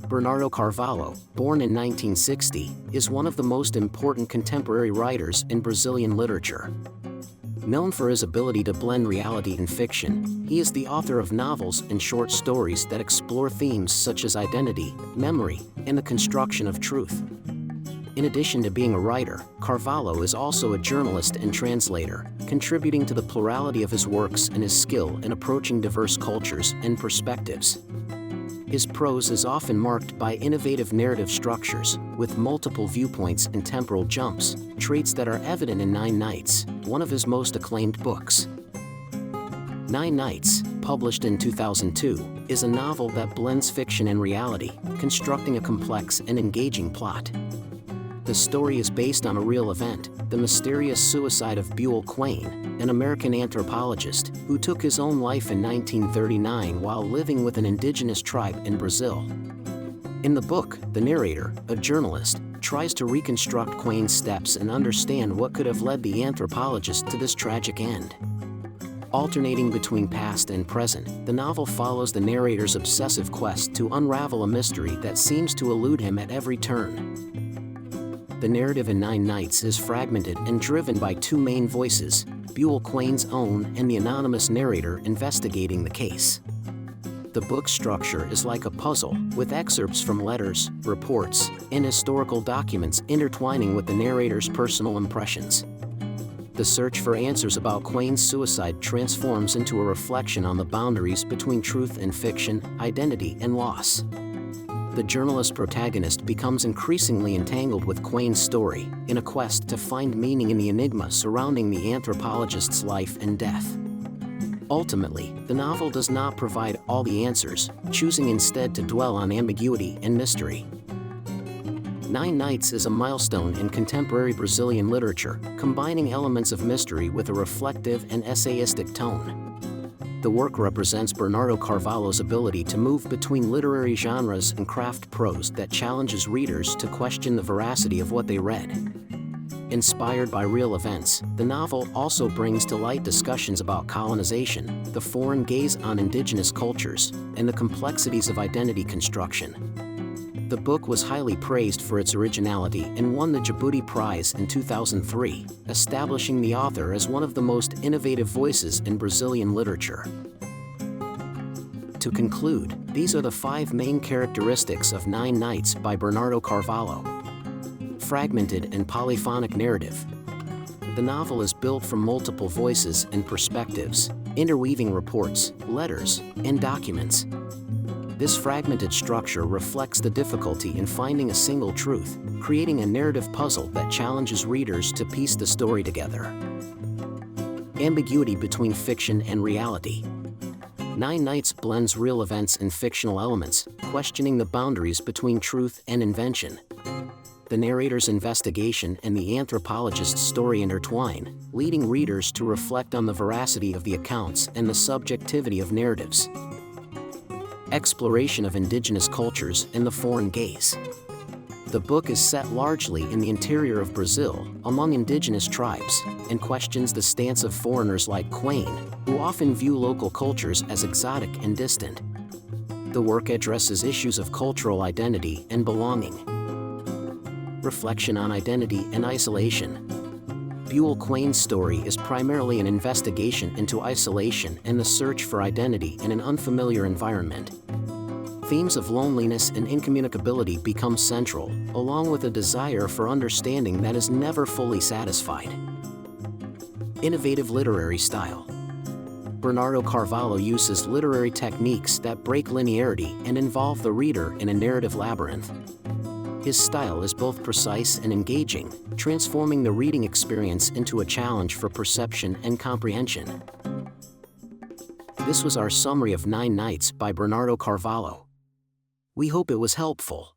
Bernardo Carvalho, born in 1960, is one of the most important contemporary writers in Brazilian literature. Known for his ability to blend reality and fiction, he is the author of novels and short stories that explore themes such as identity, memory, and the construction of truth. In addition to being a writer, Carvalho is also a journalist and translator, contributing to the plurality of his works and his skill in approaching diverse cultures and perspectives. His prose is often marked by innovative narrative structures, with multiple viewpoints and temporal jumps, traits that are evident in Nine Nights, one of his most acclaimed books. Nine Nights, published in 2002, is a novel that blends fiction and reality, constructing a complex and engaging plot. The story is based on a real event, the mysterious suicide of Buell Quain, an American anthropologist who took his own life in 1939 while living with an indigenous tribe in Brazil. In the book, the narrator, a journalist, tries to reconstruct Quain's steps and understand what could have led the anthropologist to this tragic end. Alternating between past and present, the novel follows the narrator's obsessive quest to unravel a mystery that seems to elude him at every turn. The narrative in Nine Nights is fragmented and driven by two main voices, Buell Quain's own and the anonymous narrator investigating the case. The book's structure is like a puzzle, with excerpts from letters, reports, and historical documents intertwining with the narrator's personal impressions. The search for answers about Quain's suicide transforms into a reflection on the boundaries between truth and fiction, identity and loss. The journalist protagonist becomes increasingly entangled with Quain's story, in a quest to find meaning in the enigma surrounding the anthropologist's life and death. Ultimately, the novel does not provide all the answers, choosing instead to dwell on ambiguity and mystery. Nine Nights is a milestone in contemporary Brazilian literature, combining elements of mystery with a reflective and essayistic tone. The work represents Bernardo Carvalho's ability to move between literary genres and craft prose that challenges readers to question the veracity of what they read. Inspired by real events, the novel also brings to light discussions about colonization, the foreign gaze on indigenous cultures, and the complexities of identity construction. The book was highly praised for its originality and won the Jabuti Prize in 2003, establishing the author as one of the most innovative voices in Brazilian literature. To conclude, these are the 5 main characteristics of Nine Nights by Bernardo Carvalho. Fragmented and polyphonic narrative. The novel is built from multiple voices and perspectives, interweaving reports, letters, and documents. This fragmented structure reflects the difficulty in finding a single truth, creating a narrative puzzle that challenges readers to piece the story together. Ambiguity between fiction and reality. Nine Nights blends real events and fictional elements, questioning the boundaries between truth and invention. The narrator's investigation and the anthropologist's story intertwine, leading readers to reflect on the veracity of the accounts and the subjectivity of narratives. Exploration of indigenous cultures and the foreign gaze. The book is set largely in the interior of Brazil, among indigenous tribes, and questions the stance of foreigners like Quain, who often view local cultures as exotic and distant. The work addresses issues of cultural identity and belonging. Reflection on identity and isolation. Buell Quain's story is primarily an investigation into isolation and the search for identity in an unfamiliar environment. Themes of loneliness and incommunicability become central, along with a desire for understanding that is never fully satisfied. Innovative literary style. Bernardo Carvalho uses literary techniques that break linearity and involve the reader in a narrative labyrinth. His style is both precise and engaging, transforming the reading experience into a challenge for perception and comprehension. This was our summary of Nine Nights by Bernardo Carvalho. We hope it was helpful.